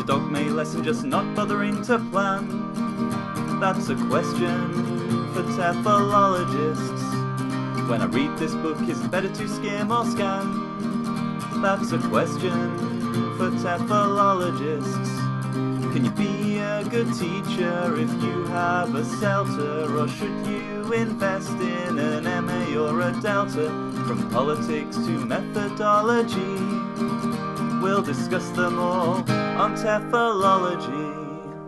a dogma lesson just not bothering to plan? That's a question for TEFLologists. When I read this book, is it better to skim or scan? That's a question for TEFLologists. Can you be a good teacher if you have a CELTA? Or should you invest in an MA or a Delta? From politics to methodology, we'll discuss them all on TEFLology.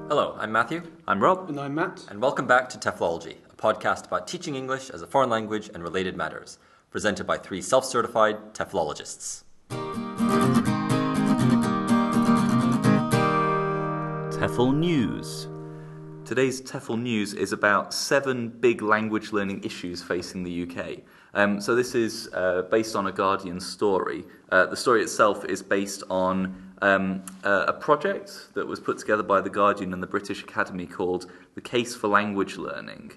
Hello, I'm Matthew. I'm Rob. And I'm Matt. And welcome back to TEFLology, a podcast about teaching English as a foreign language and related matters, presented by three self-certified TEFLologists. TEFL News. Today's TEFL News is about 7 big language learning issues facing the UK. So this is based on a Guardian story. The story itself is based on a project that was put together by the Guardian and the British Academy called The Case for Language Learning,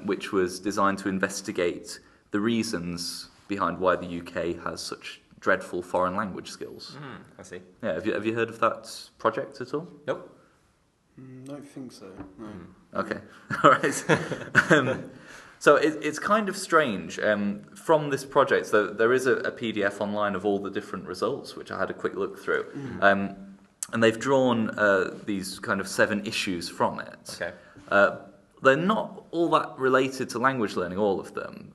which was designed to investigate the reasons behind why the UK has such dreadful foreign language skills. I see. Yeah, have you heard of that project at all? Nope. Don't think so, no. Okay, all right. So it's kind of strange. From this project, there is a PDF online of all the different results, which I had a quick look through. And they've drawn these kind of 7 issues from it. Okay. They're not all that related to language learning, all of them.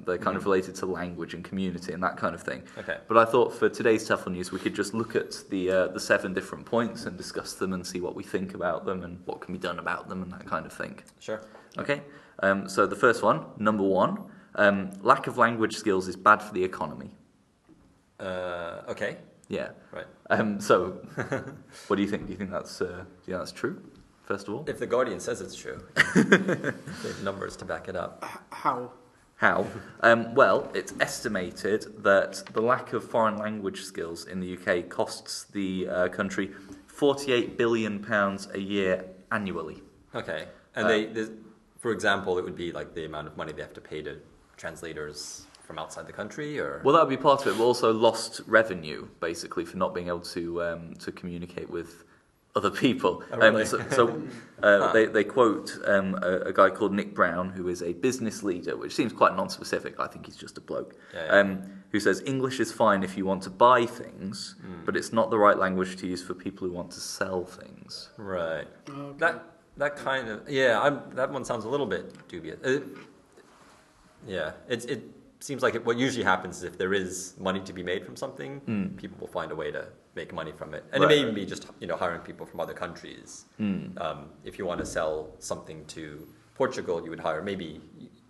They're kind of related to language and community and that kind of thing. Okay. But I thought for today's TEFL News, we could just look at the 7 different points and discuss them and see what we think about them and what can be done about them and that kind of thing. Sure. Okay. So the first one, number 1, lack of language skills is bad for the economy. Okay. Yeah. Right. So, what do you think? Do you think that's true? First of all, If the Guardian says it's true, they have numbers to back it up. How? how? Well, it's estimated that the lack of foreign language skills in the UK costs the country £48 billion a year annually. Okay. And for example, it would be like the amount of money they have to pay to translators from outside the country, or? Well, that would be part of it, but also lost revenue, basically, for not being able to communicate with other people. Oh, really? They quote a guy called Nick Brown, who is a business leader, which seems quite non-specific. I think he's just a bloke. Yeah. Who says, English is fine if you want to buy things, but it's not the right language to use for people who want to sell things. Right. Okay. That kind of, that one sounds a little bit dubious. It seems like what usually happens is if there is money to be made from something, people will find a way to make money from it. And it may even be just hiring people from other countries. If you want to sell something to Portugal, you would hire, maybe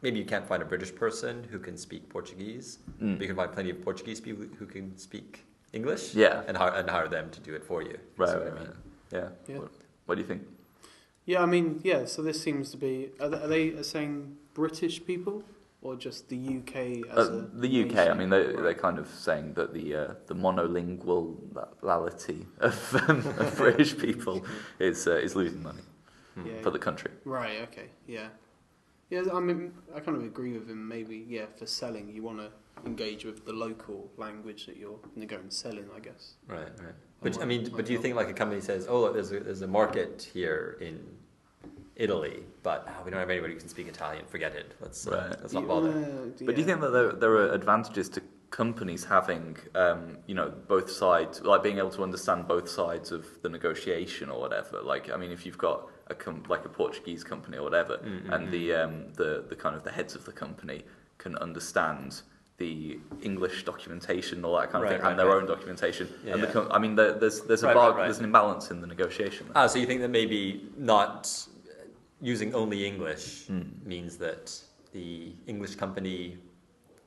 you can't find a British person who can speak Portuguese, but you can find plenty of Portuguese people who can speak English, and hire them to do it for you. Right. See what I mean? Yeah. What do you think? Yeah, I mean, so this seems to be... Are they saying British people? Or just the UK as a the UK, nation? I mean, they're kind of saying that the monolingualality of British people is losing money for the country. Right, okay, yeah. Yeah, I mean, I kind of agree with him. Maybe, for selling, you want to engage with the local language that you're going to go and sell in, I guess. Right. But but do you think like a company says, oh, look, there's a market here in Italy, but we don't have anybody who can speak Italian. Forget it. Let's not bother. But do you think that there are advantages to companies having, both sides, like being able to understand both sides of the negotiation or whatever? Like, I mean, if you've got a Portuguese company or whatever, and the kind of the heads of the company can understand the English documentation and all that kind of thing, and their own documentation. Yeah, and there's an imbalance in the negotiation. So you think that maybe not using only English means that the English company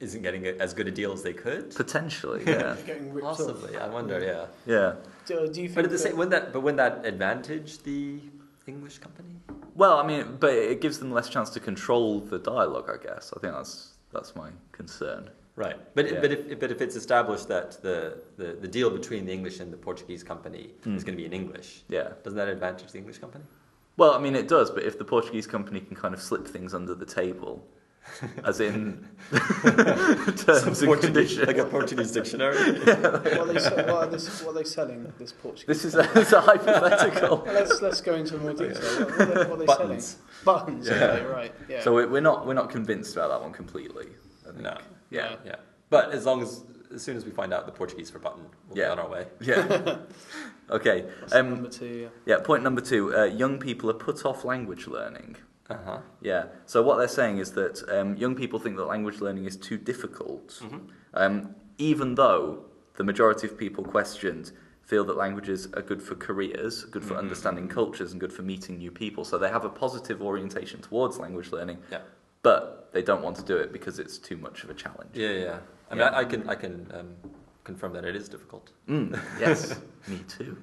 isn't getting as good a deal as they could? Potentially, yeah. Getting ripped Possibly, off. I wonder, Yeah. Do you think But at the same, wouldn't that advantage the English company? Well, I mean, but it gives them less chance to control the dialogue, I guess. I think that's my concern. Right, but if it's established that the deal between the English and the Portuguese company is going to be in English, doesn't that advantage the English company? Well, I mean, it does, but if the Portuguese company can kind of slip things under the table, as in terms and conditions. Like a Portuguese dictionary. What are they selling? This Portuguese. This is a hypothetical. Well, let's go into more detail. What are they Buttons. selling? Buttons. Okay, right. Yeah. So we're not convinced about that one completely. I think. No. Yeah. Yeah. But as soon as we find out the Portuguese for button, we'll be on our way. Yeah. Okay. Number 2. Yeah. Point number 2. Young people are put off language learning. Uh-huh. Yeah. So what they're saying is that young people think that language learning is too difficult, even though the majority of people questioned feel that languages are good for careers, good for understanding cultures, and good for meeting new people. So they have a positive orientation towards language learning, but they don't want to do it because it's too much of a challenge. Yeah. I mean, I can confirm that it is difficult. Yes, me too.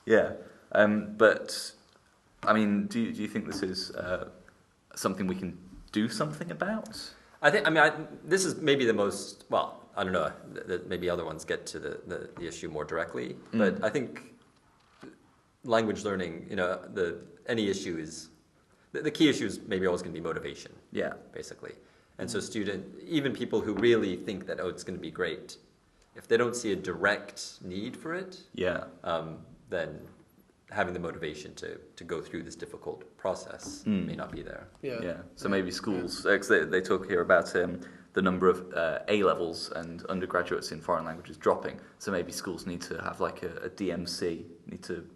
Yeah. But I mean, do you think this is something we can do something about? This is maybe the most, well, I don't know, maybe other ones get to the issue more directly, but I think language learning, any issue is, the key issue is maybe always going to be motivation. Yeah. Basically. And so even people who really think that, it's going to be great, if they don't see a direct need for it, then having the motivation to go through this difficult process may not be there. Yeah. So maybe schools, because they talk here about the number of A-levels and undergraduates in foreign languages dropping. So maybe schools need to have like a DMC, need to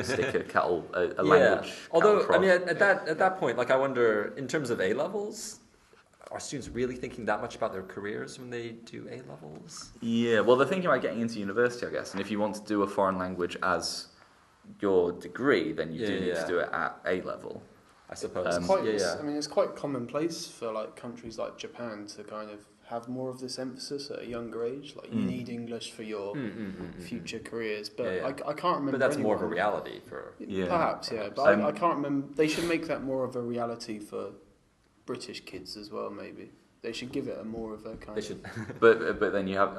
stick a language. Although, I mean, at that point, like I wonder, in terms of A-levels, are students really thinking that much about their careers when they do A-levels? Yeah, well, they're thinking about getting into university, I guess. And if you want to do a foreign language as your degree, then you do need to do it at A-level. I suppose. It's quite commonplace for like countries like Japan to kind of have more of this emphasis at a younger age. Like you need English for your future careers, but I can't remember. But that's more of a reality for. Perhaps, but I can't remember. They should make that more of a reality for British kids as well. Maybe they should give it a more of a kind. They should. But then you'd have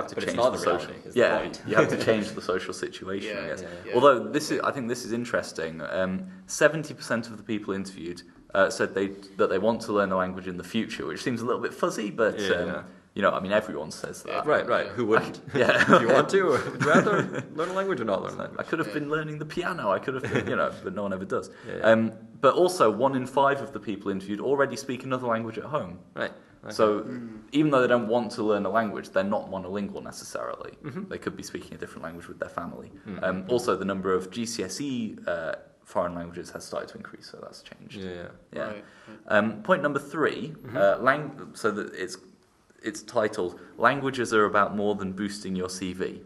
to change the social. You have to change the social situation. I guess. Yeah. Although I think this is interesting. 70% of the people interviewed said that they want to learn the language in the future, which seems a little bit fuzzy, but everyone says that. Right. Who wouldn't? Do you want to, or would you rather learn a language or not learn a language? I could have been learning the piano. I could have been, but no one ever does. But also, 1 in 5 of the people interviewed already speak another language at home. Right. Okay. So even though they don't want to learn a language, they're not monolingual necessarily. They could be speaking a different language with their family. Also, the number of GCSE foreign languages has started to increase, so that's changed. Right. Point number 3, so that it's titled "Languages are about more than boosting your CV."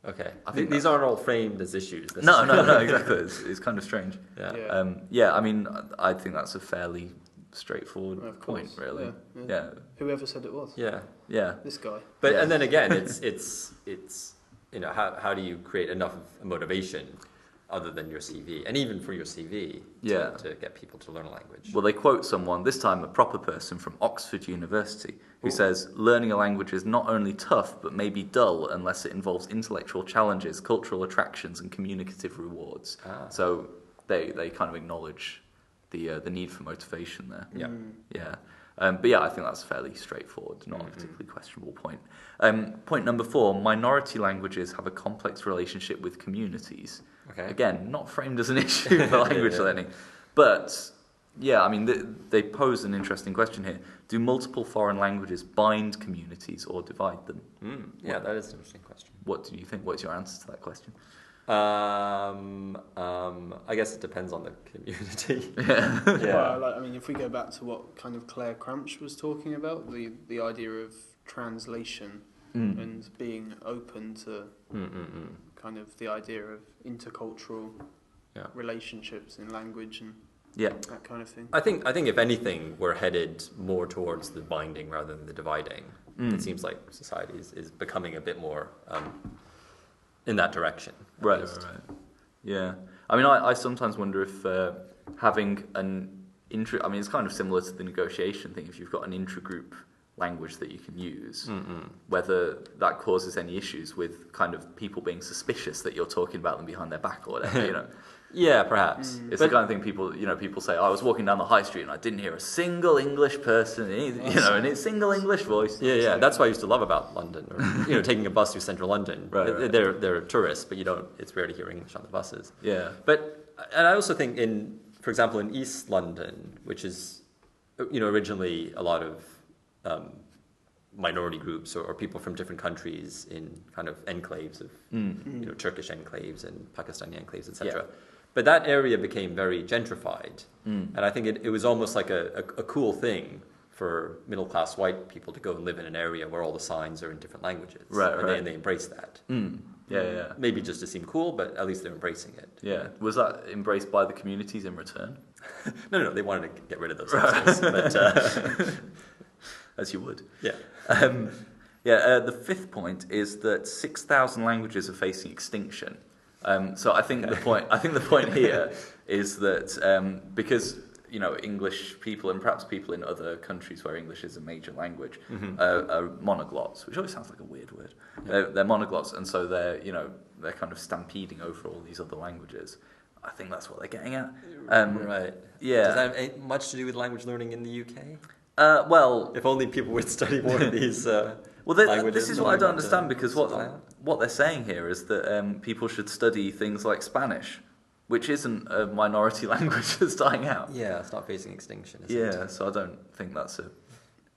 Okay. I think these aren't all framed as issues. No, exactly. It's kind of strange. I mean, I think that's a fairly straightforward point, really. Yeah. Whoever said it was. Yeah. This guy. But and then again, it's how do you create enough of a motivation other than your CV, and even for your CV to get people to learn a language? Well, they quote someone, this time a proper person from Oxford University, who says, learning a language is not only tough, but may be dull unless it involves intellectual challenges, cultural attractions, and communicative rewards. So they kind of acknowledge the need for motivation there. But I think that's fairly straightforward, not a particularly questionable point. Point number 4, minority languages have a complex relationship with communities. Okay. Again, not framed as an issue for language learning. But, I mean, they pose an interesting question here. Do multiple foreign languages bind communities or divide them? That is an interesting question. What do you think? What's your answer to that question? I guess it depends on the community. Well, if we go back to what kind of Claire Cramch was talking about, the idea of translation and being open to kind of the idea of intercultural relationships in language and that kind of thing. I think if anything, we're headed more towards the binding rather than the dividing. It seems like society is becoming a bit more in that direction. Right. Yeah. I mean, I sometimes wonder if having it's kind of similar to the negotiation thing. If you've got an intra-group language that you can use, whether that causes any issues with kind of people being suspicious that you're talking about them behind their back or whatever, Yeah, perhaps. It's the kind of thing people say, I was walking down the high street and I didn't hear a single English person, in a single English voice. Yeah. That's what I used to love about London, or taking a bus through central London. Right. They're tourists, but it's rare to hear English on the buses. Yeah. And I also think for example, in East London, which is, originally a lot of minority groups or people from different countries in kind of enclaves of, Turkish enclaves and Pakistani enclaves, etc. Yeah. But that area became very gentrified, and I think it was almost like a cool thing for middle-class white people to go and live in an area where all the signs are in different languages. And they embrace that. Yeah. Maybe just to seem cool, but at least they're embracing it. Yeah. Was that embraced by the communities in return? No, they wanted to get rid of those assholes, but... As you would. Yeah. The fifth point is that 6,000 languages are facing extinction. So I think the point here is that because English people and perhaps people in other countries where English is a major language are monoglots, which always sounds like a weird word. Yeah. They're monoglots, and so they're kind of stampeding over all these other languages. I think that's what they're getting at. Right. Yeah. Does that have much to do with language learning in the UK? Well, If only people would study more of these languages. This is what I don't understand, because what they're saying here is that people should study things like Spanish, which isn't a minority language that's dying out. Yeah, it's not facing extinction, is it? Yeah, so I don't think that's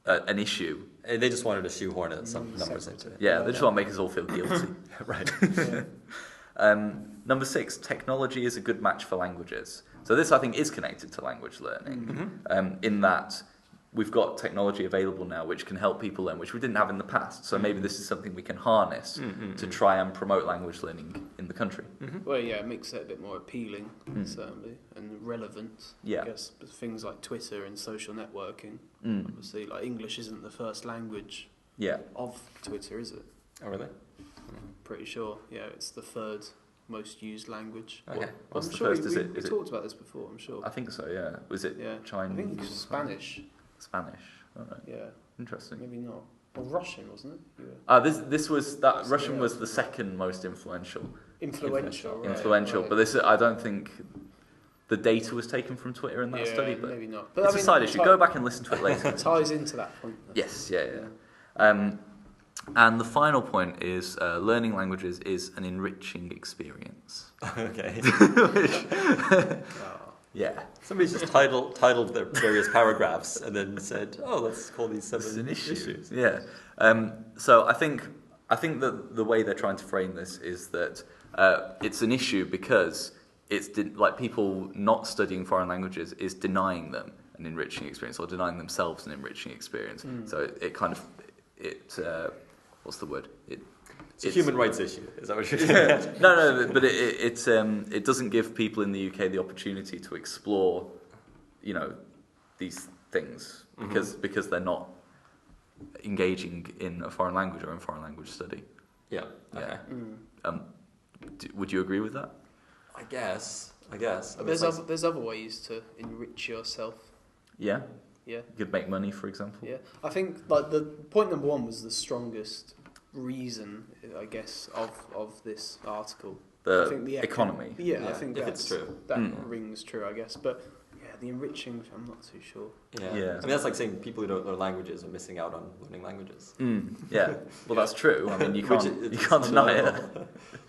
an issue. They just wanted to shoehorn some numbers into it. Yeah, they just want to make us all feel guilty. Right. Number 6, technology is a good match for languages. So this, I think, is connected to language learning, in that we've got technology available now which can help people learn, which we didn't have in the past. So maybe this is something we can harness to try and promote language learning in the country. Well, yeah, it makes it a bit more appealing, certainly, and relevant. Yeah. I guess but things like Twitter and social networking. Obviously, like English isn't the first language of Twitter, is it? Oh, really? Pretty sure. Yeah, it's the third most used language. Okay. What's I'm the sure first? we talked about this before, I'm sure. I think so, yeah. Was it Chinese? I think it's Spanish. Spanish. All right. Yeah. Interesting. Maybe not. Or Russian, wasn't it? This was that Russian was the second most influential. Influential. But this, I don't think the data was taken from Twitter in that study. But maybe not. But it's a side issue. Go back and listen to it later. It ties into that point. Yes. Yeah. And the final point is learning languages is an enriching experience. Okay. Yeah. Somebody's just titled their various paragraphs and then said, "Oh, let's call these 7 issues." Yeah. So I think that the way they're trying to frame this is that it's an issue because it's like people not studying foreign languages is denying them an enriching experience or denying themselves an enriching experience. So it kind of what's the word? It's a human rights issue. Is that what you're saying? No, but it doesn't give people in the UK the opportunity to explore, these things because they're not engaging in a foreign language or in foreign language study. Yeah. Okay. Would you agree with that? I guess. I mean, There's other ways to enrich yourself. Yeah. Yeah. You could make money, for example. Yeah. I think like the point number 1 was the strongest reason, I guess, of this article. I think the economy. I think if it's true. That rings true, I guess. But yeah, the enriching, I'm not too sure. Yeah. I mean, that's like saying people who don't learn languages are missing out on learning languages. Yeah. Well, that's true. I mean, you can't deny it.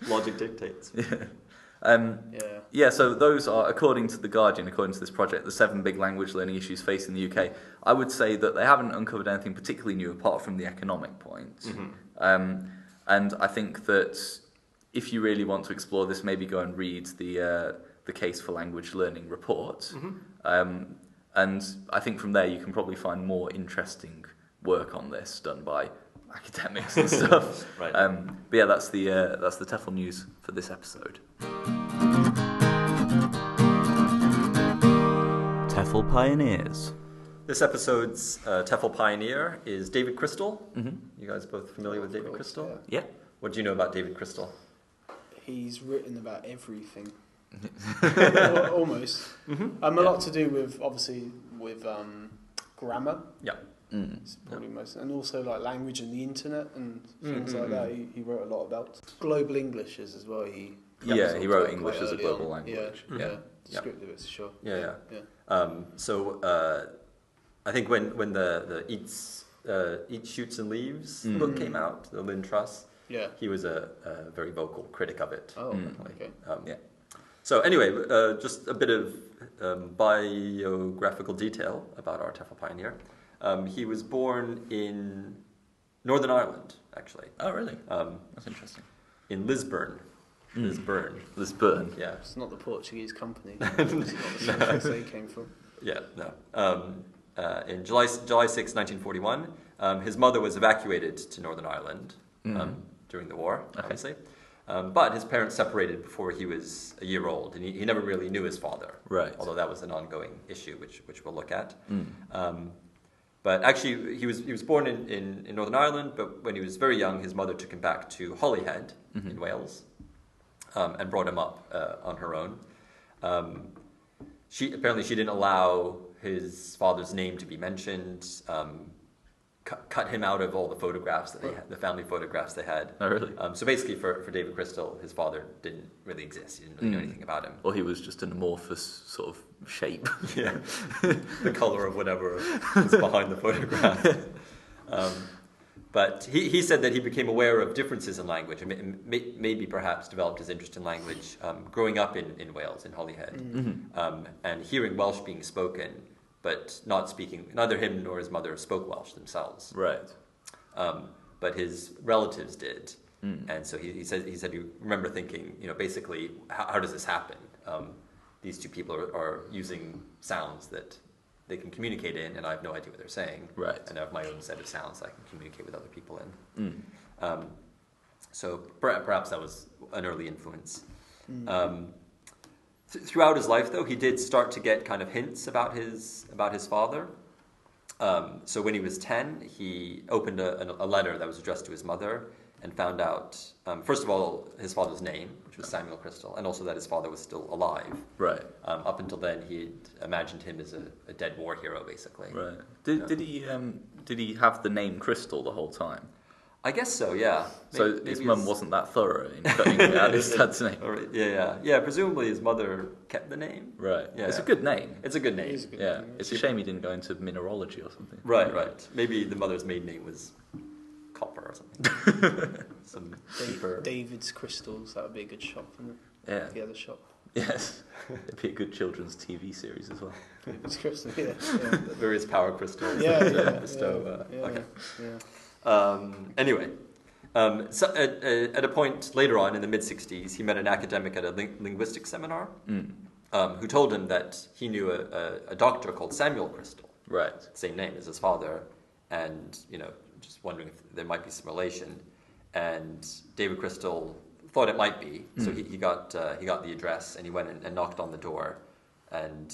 Logic dictates. So those are, according to The Guardian, according to this project, the 7 big language learning issues facing the UK. I would say that they haven't uncovered anything particularly new apart from the economic point. And I think that if you really want to explore this, maybe go and read the Case for Language Learning report. And I think from there you can probably find more interesting work on this done by academics and stuff. Right. But yeah, that's the TEFL news for this episode. TEFL Pioneers. This episode's TEFL pioneer is David Crystal. You guys both familiar with David Crystal? Yeah. What do you know about David Crystal? He's written about everything. Almost. A lot to do with, obviously, with grammar. Yeah. It's probably most, and also like language and the internet and things like that. He wrote a lot about global Englishes as well. He Yeah, he wrote quite English as a early global on. language. Yeah, Yeah. descriptive bits, sure. Yeah. Yeah. So I think when the Eat, Shoots and Leaves book came out, the Lynn Truss, Yeah. he was a very vocal critic of it. Oh, definitely. okay. Yeah. So anyway, just a bit of biographical detail about our TEFL pioneer. He was born in Northern Ireland, actually. Oh, really? That's interesting. In Lisburn. Lisburn. Yeah. It's not the Portuguese company. It's not the country they came from. Yeah, no. In July 6, 1941, his mother was evacuated to Northern Ireland during the war, obviously. But his parents separated before he was a year old, and he never really knew his father. Right. Although that was an ongoing issue, which we'll look at. But actually, he was born in Northern Ireland, but when he was very young, his mother took him back to Holyhead in Wales and brought him up on her own. She didn't allow his father's name to be mentioned, cut him out of all the photographs that they had, the family photographs they had. Oh, really? So basically, for David Crystal, his father didn't really exist. He didn't really know anything about him. Or he was just an amorphous sort of shape. Yeah, the color of whatever is behind the photograph. But he said that he became aware of differences in language and maybe perhaps developed his interest in language growing up in Wales, in Holyhead, and hearing Welsh being spoken, but not speaking. Neither him nor his mother spoke Welsh themselves. Right. But his relatives did. And so he said you remember thinking, basically, how does this happen? These two people are using sounds that they can communicate in, and I have no idea what they're saying. Right. And I have my own set of sounds I can communicate with other people in. So perhaps that was an early influence. Throughout his life, though, he did start to get kind of hints about his father. So when he was 10, he opened a letter that was addressed to his mother and found out, first of all, his father's name, which was Samuel Crystal, and also that his father was still alive. Right. Up until then, he had imagined him as a dead war hero, basically. Right. Did he have the name Crystal the whole time? I guess so, yeah. So his mum wasn't that thorough in cutting out his dad's name. Yeah. Presumably his mother kept the name. Right. Yeah. It's a good name. It's a good name. It is a good Yeah. name. It's a shame he didn't go into mineralogy or something. Right. Maybe the mother's maiden name was Copper or something. Some cheaper. David's Crystals, that would be a good shop, wouldn't it? Yeah. The other shop. Yes. It'd be a good children's TV series as well. David's Crystals, yeah. Various power crystals. Yeah. Bestow, Yeah. okay. Yeah. Anyway, so at a point later on in the mid-60s, he met an academic at a linguistics seminar who told him that he knew a doctor called Samuel Crystal, Right. same name as his father, and just wondering if there might be some relation. And David Crystal thought it might be, so he got the address and he went and knocked on the door, and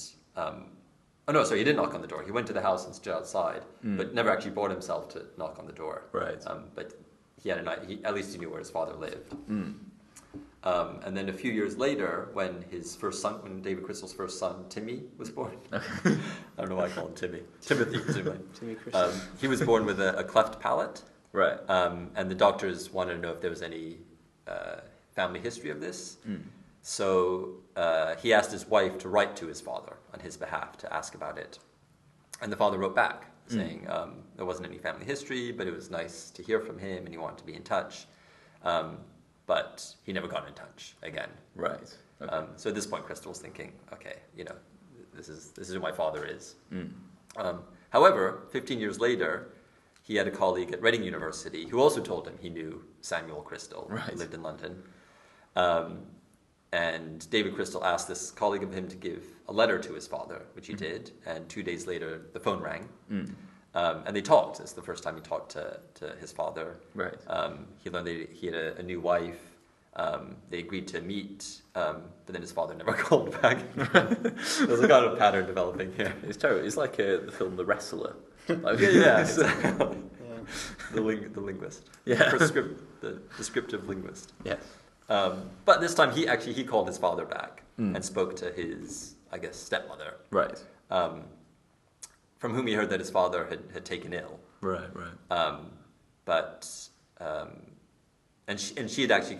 he didn't knock on the door. He went to the house and stood outside, but never actually brought himself to knock on the door. Right. But he had at least he knew where his father lived. And then a few years later, when David Crystal's first son, Timmy, was born. I don't know why I call him Timmy. Timothy, presumably. Timmy Crystal. He was born with a cleft palate. Right. And the doctors wanted to know if there was any family history of this. So he asked his wife to write to his father on his behalf to ask about it. And the father wrote back saying there wasn't any family history, but it was nice to hear from him and he wanted to be in touch. But he never got in touch again. Right. Okay. So at this point, Crystal was thinking, okay, this is who my father is. However, 15 years later, he had a colleague at Reading University who also told him he knew Samuel Crystal, who lived in London. And David Crystal asked this colleague of him to give a letter to his father, which he did. And 2 days later, the phone rang. And they talked. It's the first time he talked to his father. Right. He learned that he had a new wife. They agreed to meet, but then his father never called back. There's a kind of pattern developing here. It's terrible. It's like the film The Wrestler. Exactly. The linguist. Yeah. The descriptive linguist. Yes. But this time he called his father back and spoke to his, I guess, stepmother. Right. From whom he heard that his father had taken ill. Right. and she had actually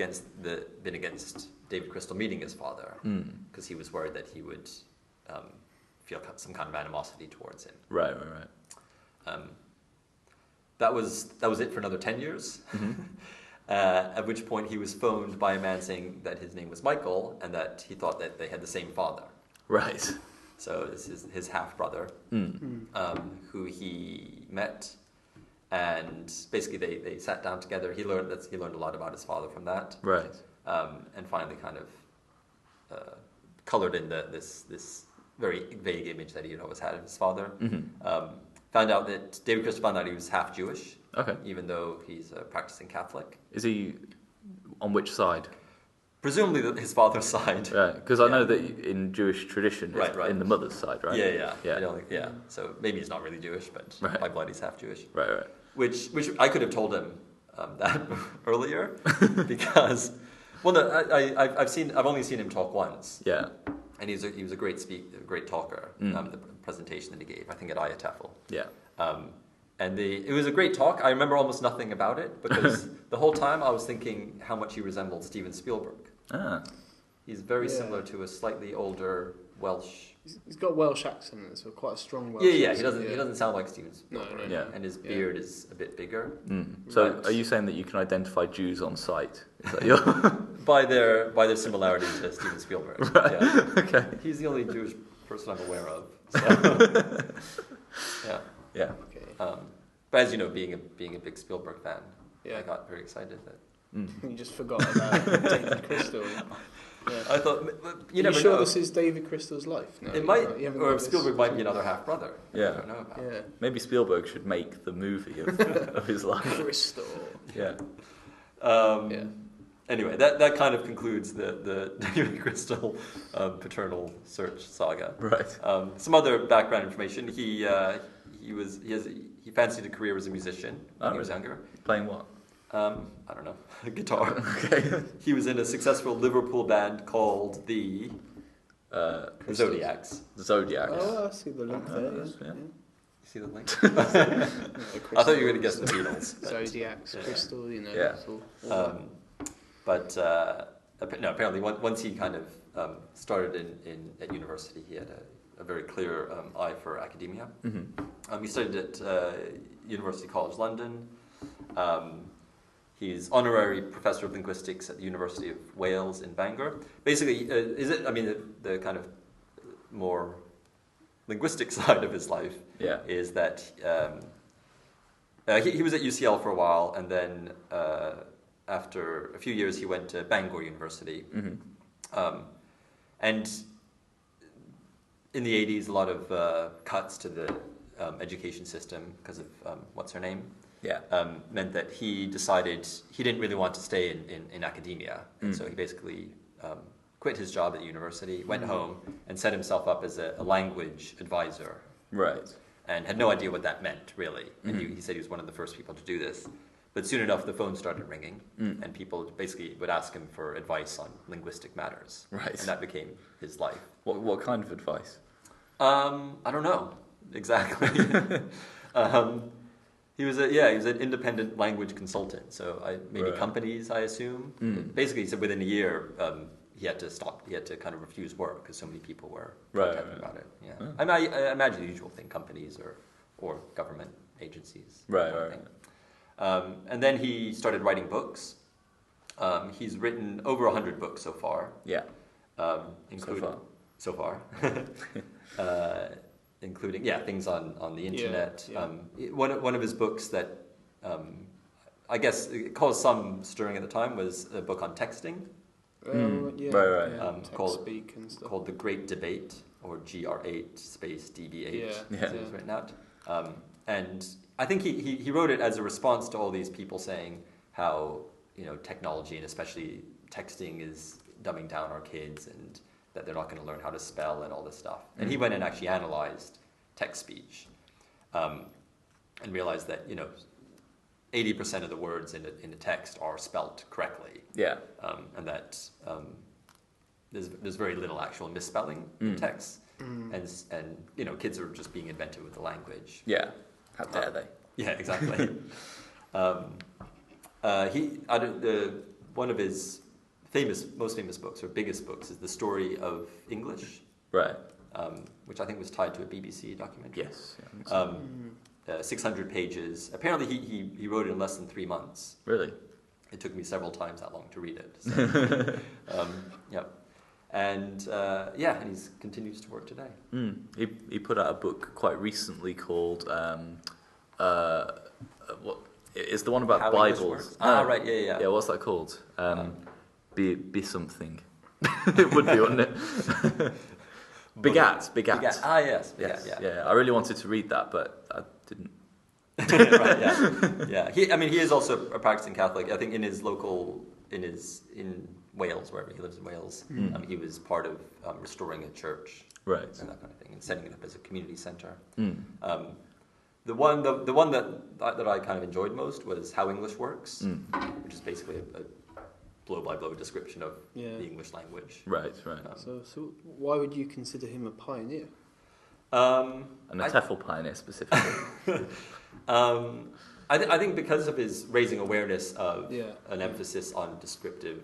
been against David Crystal meeting his father because he was worried that he would feel some kind of animosity towards him. Right. That was it for another 10 years. At which point he was phoned by a man saying that his name was Michael and that he thought that they had the same father. Right. So this is his half brother, who he met, and basically they sat down together. He learned a lot about his father from that. Right. And finally kind of colored in this very vague image that he had always had of his father. Found out that David Crystal found out he was half Jewish. Okay. Even though he's a practicing Catholic. Is he on which side? Presumably his father's side. Right, because I know that in Jewish tradition, it's right. in the mother's side, right? Yeah. So maybe he's not really Jewish, but by blood he's half Jewish. Right. Which I could have told him that earlier, because I've only seen him talk once. Yeah. And he was a great talker. The presentation that he gave, I think at TEFL. Yeah. And it was a great talk. I remember almost nothing about it because the whole time I was thinking how much he resembled Steven Spielberg. Ah. He's very similar to a slightly older Welsh. He's got Welsh accent, so quite a strong Welsh accent. He doesn't sound like Steven Spielberg. No. And his beard is a bit bigger. So are you saying that you can identify Jews on sight? Is that your by their similarity to Steven Spielberg. Right. Yeah. Okay. He's the only Jewish person I'm aware of. So. Yeah. Okay. But as you know, being a big Spielberg fan, I got very excited that you just forgot about David Crystal. Yeah. I thought you never sure know. This is David Crystal's life? No, it might, or Spielberg might be another half brother. Yeah. I don't know about. Yeah. Maybe Spielberg should make the movie of his life. Crystal. Yeah. Anyway, that kind of concludes the David Crystal paternal search saga. Right. Some other background information. He fancied a career as a musician when he was younger. Playing what? I don't know, guitar. Okay. He was in a successful Liverpool band called the Zodiacs. The Zodiacs. Oh, I see the link there. Yeah. You see the link? I thought you were going to guess the Beatles. Zodiacs, Crystal, Yeah. It's all But apparently once he kind of started at university, he had a very clear eye for academia. He studied at University College London. He's honorary professor of linguistics at the University of Wales in Bangor. Basically, the kind of more linguistic side of his life is that he was at UCL for a while, and then after a few years he went to Bangor University. And in the 80s, a lot of cuts to the education system because of what's her name? Meant that he decided he didn't really want to stay in academia. And so he basically quit his job at the university, went home, and set himself up as a language advisor. Right. And had no idea what that meant, really. And he said he was one of the first people to do this. But soon enough, the phone started ringing, and people basically would ask him for advice on linguistic matters. Right. And that became his life. What kind of advice? I don't know exactly. He was an independent language consultant. So maybe companies, I assume. Basically, he said within a year he had to stop. He had to kind of refuse work because so many people were contacting about it. Yeah, I imagine the usual thing: companies or government agencies. Right. And then he started writing books. He's written over 100 books so far. Yeah. Including so far. Including things on the internet. One of his books that I guess it caused some stirring at the time was a book on texting. Called The Great Debate, or GR8 space DB8. It was written out. And I think he wrote it as a response to all these people saying how technology and especially texting is dumbing down our kids and that they're not going to learn how to spell and all this stuff. And he went and actually analyzed text speech and realized that 80% of the words in a text are spelt correctly. Yeah. And that there's very little actual misspelling in text. And kids are just being inventive with the language. Yeah. How dare they? Yeah, exactly. One of his most famous books or biggest books is The Story of English, Right. which I think was tied to a BBC documentary. Yes. Yeah, I think so. 600 pages. Apparently, he wrote it in less than 3 months. Really? It took me several times that long to read it. So, yeah. And and he continues to work today. He put out a book quite recently called what? It's the one about How English Bibles. Works? Right, yeah. Yeah, what's that called? Be something. It would be, wouldn't it? Begat. Yes. Yes. Yeah. I really wanted to read that, but I didn't. Right, yeah. He is also a practicing Catholic. I think in Wales, wherever he lives in Wales, he was part of restoring a church, Right, and that kind of thing, and setting it up as a community center. The one that I kind of enjoyed most was How English Works, which is basically a blow-by-blow description of the English language. Right. So why would you consider him a pioneer? And a TEFL pioneer specifically. I think because of his raising awareness of an emphasis on descriptive,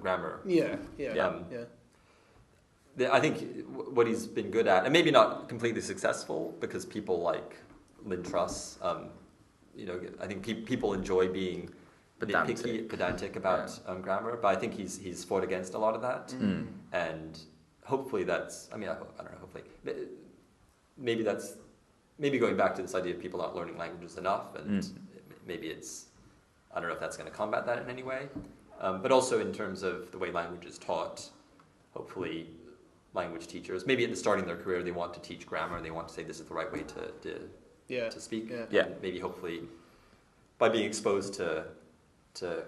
grammar. Yeah. I think what he's been good at, and maybe not completely successful, because people like Lynn Truss, I think people enjoy being pedantic about grammar, but I think he's fought against a lot of that, and hopefully that's. I don't know. Hopefully, maybe going back to this idea of people not learning languages enough, and maybe it's. I don't know if that's going to combat that in any way, but also in terms of the way language is taught, hopefully. Language teachers, maybe at the starting of their career, they want to teach grammar and they want to say this is the right way to speak. Yeah. Maybe hopefully by being exposed to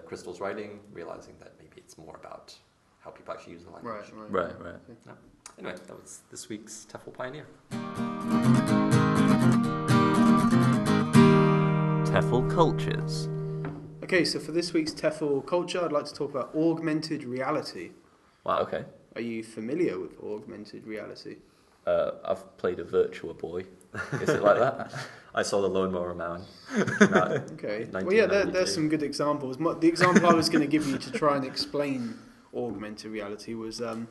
Crystal's writing, realizing that maybe it's more about how people actually use the language. Right. Yeah. Anyway, that was this week's TEFL Pioneer. TEFL Cultures. Okay, so for this week's TEFL Culture, I'd like to talk about augmented reality. Wow. Okay. Are you familiar with augmented reality? I've played a Virtua Boy. Is it like that? I saw the Lawnmower Man. Okay. Well, yeah, there's some good examples. The example I was going to give you to try and explain augmented reality was, Iron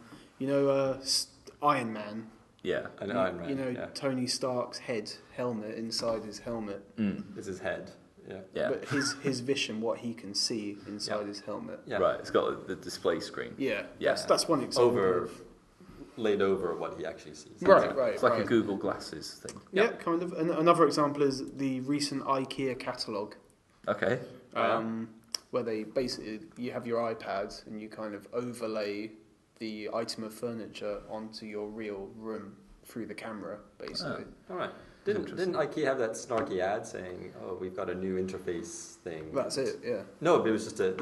Man. Yeah. An Iron Man. Tony Stark's helmet inside his helmet. Is his head. Yeah. But his vision, what he can see inside his helmet. Yeah. Right. It's got the display screen. Yeah. Yeah. That's one example. Laid over what he actually sees. Right. It's like a Google Glasses thing. Yeah, kind of. And another example is the recent IKEA catalogue. Okay. Where they basically, you have your iPad and you kind of overlay the item of furniture onto your real room through the camera, basically. All right. Didn't IKEA have that snarky ad saying, "Oh, we've got a new interface thing"? That's it. Yeah. No, but it was just they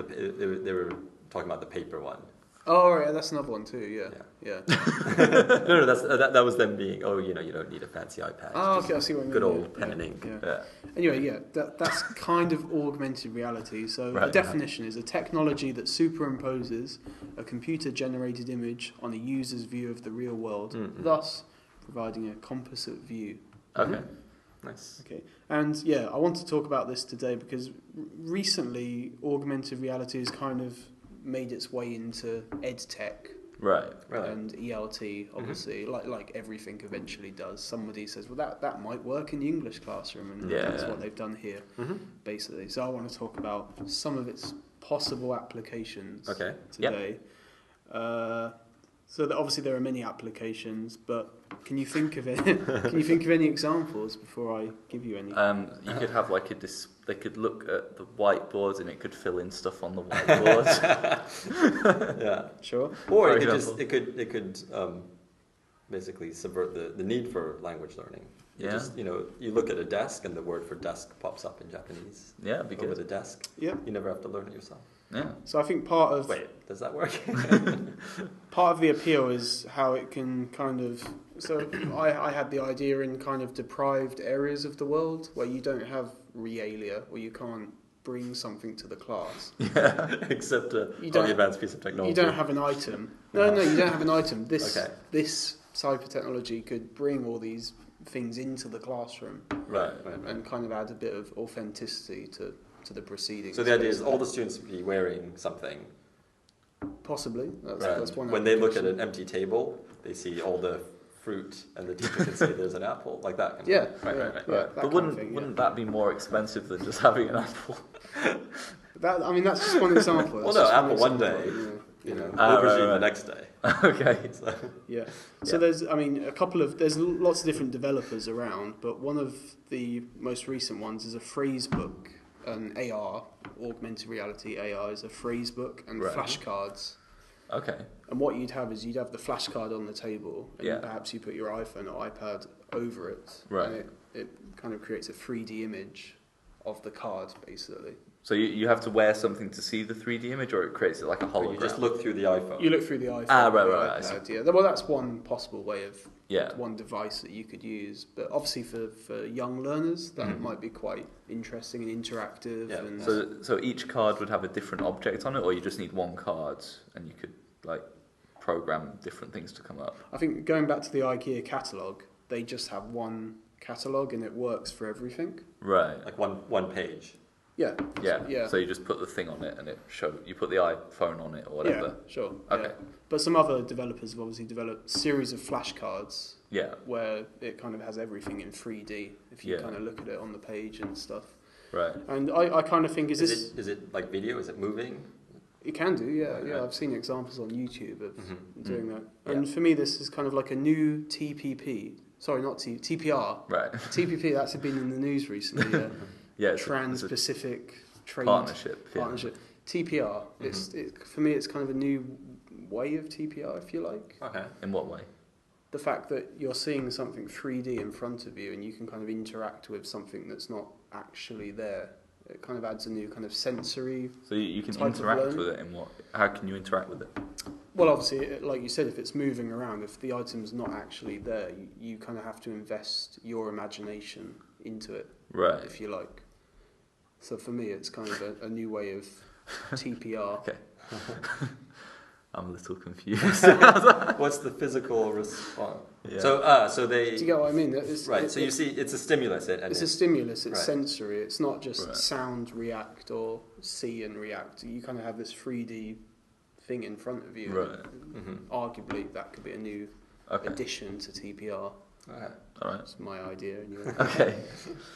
were talking about the paper one. Oh, right, that's another one too. Yeah. No, that was them being. Oh, you don't need a fancy iPad. Oh, okay, I see what you mean. Good old pen and ink. Yeah. Anyway, that's kind of augmented reality. So the definition is a technology that superimposes a computer-generated image on a user's view of the real world, thus providing a composite view. Okay. Nice. Okay. And I want to talk about this today because recently augmented reality has kind of made its way into EdTech. Right. And ELT, obviously, like everything eventually does. Somebody says, well, that might work in the English classroom, and that's what they've done here, basically. So I want to talk about some of its possible applications today. Yep. So that obviously there are many applications, but can you think of it? Can you think of any examples before I give you any? You could have like they could look at the whiteboard and it could fill in stuff on the whiteboard. Yeah, sure. Or it could basically subvert the need for language learning. You look at a desk and the word for desk pops up in Japanese. Yeah, because over the desk. Yeah. You never have to learn it yourself. Yeah. So I think part of does that work? Part of the appeal is how it can kind of. So I had the idea in kind of deprived areas of the world where you don't have realia, or you can't bring something to the class. Yeah, except a highly advanced piece of technology. You don't have an item. No, you don't have an item. This type of technology could bring all these things into the classroom, Right. and kind of add a bit of authenticity to the proceedings. So the idea is all the students will be wearing something. Possibly. That's, Right. that's one When they look at application. an empty table, they see all the fruit, and the teacher can say there's an apple, like that. Kind Yeah, of. Right. yeah, Right. yeah. Right. that But kind wouldn't of thing, wouldn't that be more expensive than just having an apple? That, I mean, that's just one example. Well, That's no, just apple one example, day, you know. aubergine right. the next day. Okay. So, Yeah. So Yeah. there's, I mean, there's lots of different developers around, but one of the most recent ones is a Freezebook, an AR, Augmented Reality AR is a Freezebook and Right. flashcards. Okay. And what you'd have is you'd have the flashcard on the table, and Yeah. perhaps you put your iPhone or iPad over it, Right. and it kind of creates a 3D image of the card, basically. So you have to wear something to see the 3D image, or it creates it like a but hologram? you just look through the iPhone. You look through the iPhone Right, or the right, I iPad, yeah. Well, that's one possible way of, Yeah. one device that you could use. But obviously for young learners, that Mhm. might be quite interesting and interactive. Yeah. And So each card would have a different object on it, or you just need one card and you could like program different things to come up. I think going back to the IKEA catalogue, they just have one catalogue and it works for everything. Right. Like one page. Yeah. Yeah. Yeah. So you just put the thing on it and you put the iPhone on it or whatever. Yeah, sure. Okay. Yeah. But some other developers have obviously developed a series of flashcards Yeah. where it kind of has everything in 3D if you Yeah. kind of look at it on the page and stuff. Right. And I kind of think Is it like video? Is it moving? It can do, yeah. Okay. Yeah, I've seen examples on YouTube of Mhm. doing that. Yeah. And for me, this is kind of like a new TPP. Sorry, not TPR. Right. TPP, that's been in the news recently. Yeah. Yeah. It's a Trans-Pacific Trade partnership. Yeah. Partnership. TPR. For me, it's kind of a new way of TPR, if you like. Okay. In what way? The fact that you're seeing something 3D in front of you and you can kind of interact with something that's not actually there. It kind of adds a new kind of sensory. So you can Type of interact learning? with it in what? How can you interact with it? Well, obviously, like you said, if it's moving around, if the item's not actually there, you kind of have to invest your imagination into it, Right. if you like. So for me, it's kind of a new way of TPR. Okay. I'm a little confused. What's the physical response? Yeah. So they. Do you get what I mean? Right. So you see, it's a stimulus. It's a stimulus, it's Right. sensory, it's not just Right. sound react or see and react. You kind of have this 3D thing in front of you. Right. Mhm. Arguably, that could be a new Okay. addition to TPR. Okay. All right. That's my idea anyway. Okay.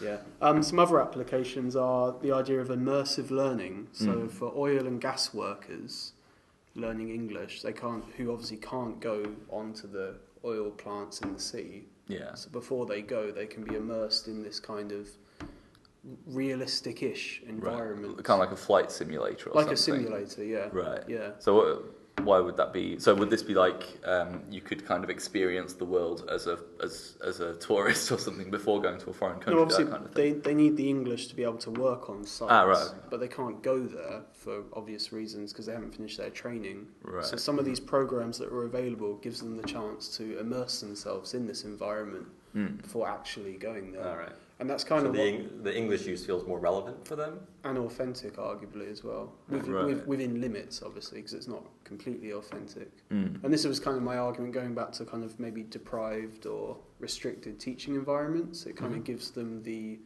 Yeah. Some other applications are the idea of immersive learning. So Mm. for oil and gas workers learning English, who obviously can't go onto the oil plants in the sea. Yeah. So before they go, they can be immersed in this kind of realistic-ish environment. Right. Kind of like a flight simulator or Like a something. simulator, yeah. Right. Yeah. So why would that be? So would this be like you could kind of experience the world as a tourist or something before going to a foreign country? No, obviously that kind of thing. they need the English to be able to work on sites, Right. but they can't go there for obvious reasons because they haven't finished their training. Right. So some of these programs that are available gives them the chance to immerse themselves in this environment before actually going there. All right. And that's kind So of the English use feels more relevant for them. and authentic, arguably, as well. Right. Within limits, obviously, because it's not completely authentic. Mm. And this was kind of my argument going back to kind of maybe deprived or restricted teaching environments. It kind of gives them the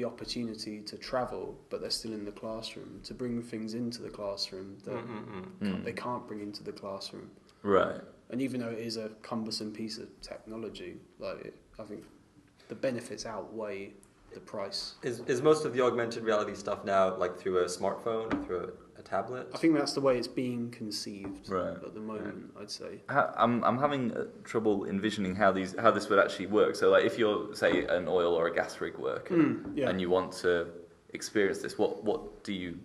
opportunity to travel, but they're still in the classroom, to bring things into the classroom that they can't bring into the classroom. Right. And even though it is a cumbersome piece of technology, I think the benefits outweigh the price. Is most of the augmented reality stuff now like through a smartphone, or through a tablet? I think that's the way it's being conceived Right. at the moment, I'd say. I'm having trouble envisioning how this would actually work. So, like, if you're, say, an oil or a gas rig worker, Yeah. and you want to experience this, what do you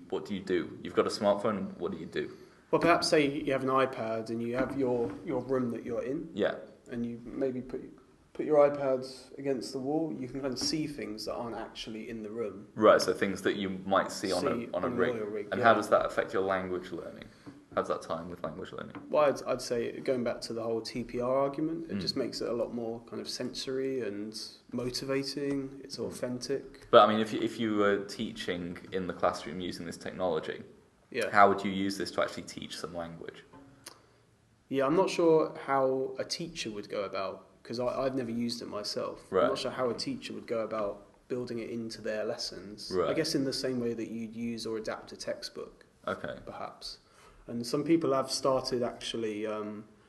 do? You've got a smartphone. And what do you do? Well, perhaps say you have an iPad and you have your room that you're in, Yeah. and you maybe put your iPad against the wall. You can kind of see things that aren't actually in the room. Right. So things that you might see on a on an rig. oil rig, And yeah. how does that affect your language learning? How does that tie in with language learning? Well, I'd say going back to the whole TPR argument, it just makes it a lot more kind of sensory and motivating. It's authentic. But I mean, if you were teaching in the classroom using this technology, Yeah. how would you use this to actually teach some language? Yeah, I'm not sure how a teacher would go about because I've never used it myself. Right. I'm not sure how a teacher would go about building it into their lessons. Right. I guess in the same way that you'd use or adapt a textbook, Okay. perhaps. And some people have started actually,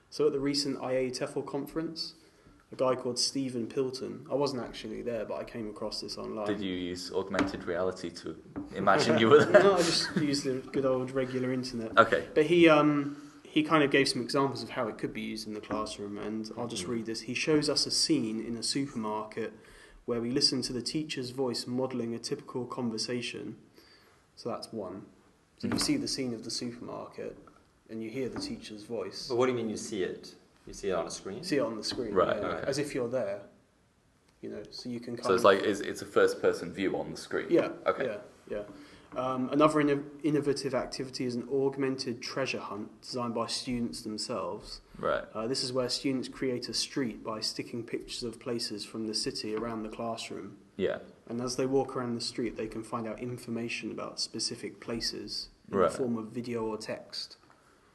so at the recent TEFL conference, a guy called Stephen Pilton, I wasn't actually there, but I came across this online. Did you use augmented reality to imagine you were there? No, I just used the good old regular internet. Okay. But he kind of gave some examples of how it could be used in the classroom, and I'll just read this. He shows us a scene in a supermarket where we listen to the teacher's voice modelling a typical conversation. So that's one. So you see the scene of the supermarket, and you hear the teacher's voice. But what do you mean you see it? You see it on a screen? You see it on the screen, Right, yeah, okay. as if you're there. So you can kind So of... it's like it's a first-person view on the screen. Yeah. Okay. Yeah. Another innovative activity is an augmented treasure hunt designed by students themselves. Right. This is where students create a street by sticking pictures of places from the city around the classroom. Yeah. And as they walk around the street, they can find out information about specific places in Right. the form of video or text.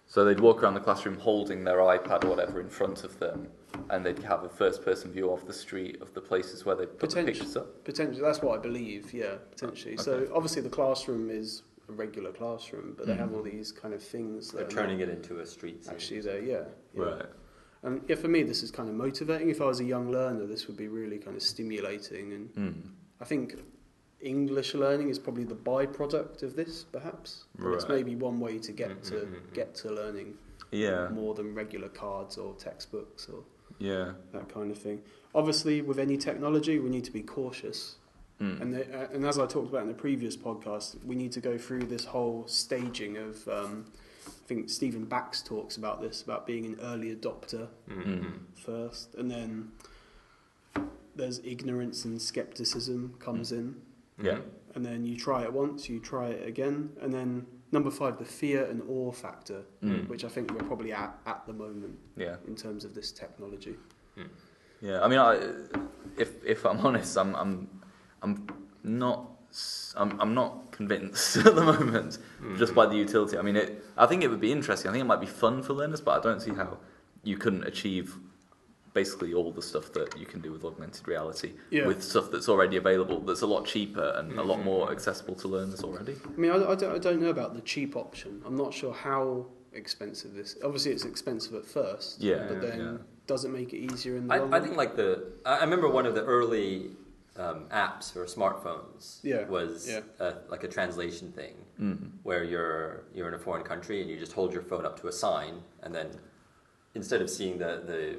So they'd walk around the classroom holding their iPad or whatever in front of them, and they'd have a first-person view of the street, of the places where they put the pictures up. Potentially, that's what I believe, yeah, potentially. Okay. So obviously the classroom is a regular classroom, but they have all these kind of things that They're are turning it into a street scene. actually there, yeah. Right. And yeah, for me, this is kind of motivating. If I was a young learner, this would be really kind of stimulating. And I think English learning is probably the byproduct of this, perhaps. And it's Right. maybe one way to get to learning Yeah. more than regular cards or textbooks or Yeah. that kind of thing. Obviously, with any technology, we need to be cautious. And as I talked about in the previous podcast, we need to go through this whole staging of. I think Stephen Bax talks about this, about being an early adopter first, and then there's ignorance and skepticism comes in, Yeah. and then you try it once, you try it again, and then number 5, the fear and awe factor, which I think we're probably at the moment Yeah. in terms of this technology. Yeah. I mean, if I'm honest, I'm not convinced at the moment, just by the utility. I mean, I think it would be interesting. I think it might be fun for learners, but I don't see how you couldn't achieve basically all the stuff that you can do with augmented reality with stuff that's already available, that's a lot cheaper and a lot more accessible to learners already. I mean, I don't know about the cheap option. I'm not sure how expensive this. Obviously, it's expensive at first. But then does it make it easier in the long I run? think like I remember one of the early apps for smartphones was like a translation thing where you're in a foreign country and you just hold your phone up to a sign, and then instead of seeing the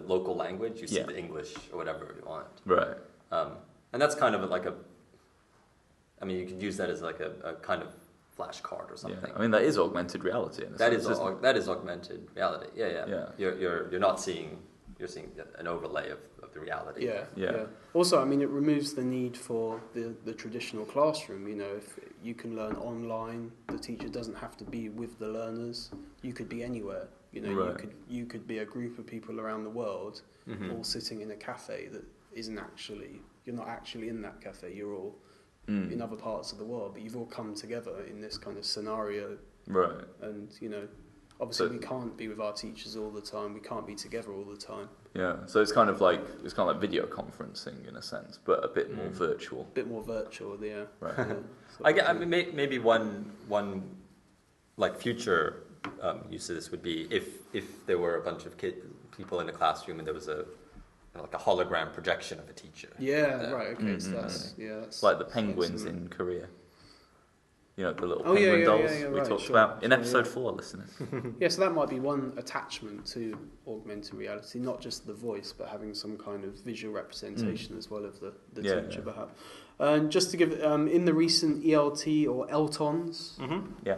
local language, you see the English or whatever you want. Right. And that's kind of like I mean, you could use that as like a kind of flashcard or something. Yeah. I mean, that is augmented reality. In a sense, That is augmented reality. Yeah. Yeah. You're not seeing. You're seeing an overlay of the reality. Yeah. Also, I mean, it removes the need for the traditional classroom. If you can learn online, the teacher doesn't have to be with the learners. You could be anywhere. You could be a group of people around the world, all sitting in a cafe that isn't actually. You're not actually in that cafe. You're all in other parts of the world, but you've all come together in this kind of scenario. Right. And obviously, we can't be with our teachers all the time. We can't be together all the time. Yeah, so it's kind of like video conferencing in a sense, but a bit more virtual. A bit more virtual, yeah. Right. I mean, maybe one like future use of this would be if there were a bunch of people in a classroom and there was a hologram projection of a teacher. Yeah, right. Okay, so that's like the penguins in Korea. The little Oh, penguin yeah, dolls yeah, we right, talked sure, about in sure, episode yeah. 4, listeners. Yeah, so that might be one attachment to augmented reality, not just the voice, but having some kind of visual representation as well of the teacher, perhaps. And just to give, in the recent ELT or ELTons,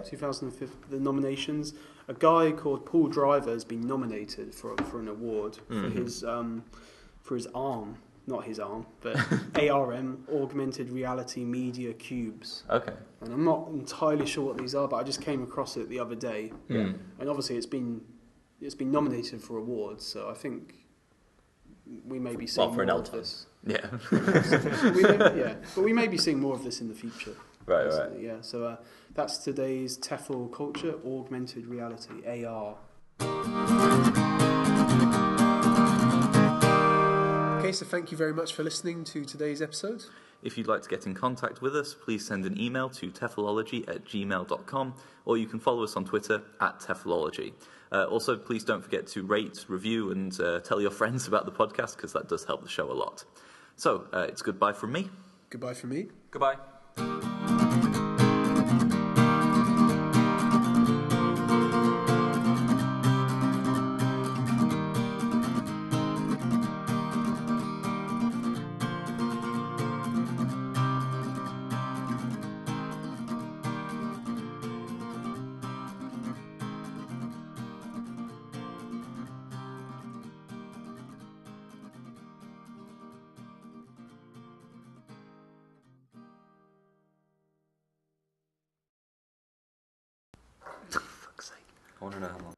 2005, the nominations, a guy called Paul Driver has been nominated for an award for his arm. Not his arm, but ARM, Augmented Reality Media Cubes. Okay. And I'm not entirely sure what these are, but I just came across it the other day. Yeah. And obviously it's been nominated for awards, so I think we may be seeing for an more of Elton. this. Yeah. But we may be seeing more of this in the future. Right. Yeah, so that's today's TEFL culture, Augmented Reality, AR. so thank you very much for listening to today's episode. If you'd like to get in contact with us, please send an email to teflology@gmail.com, or you can follow us on Twitter @teflology. Also, please don't forget to rate, review, and tell your friends about the podcast, because that does help the show a lot. So, it's goodbye from me. Goodbye from me. Goodbye. Fuck's sake. I want to know how long.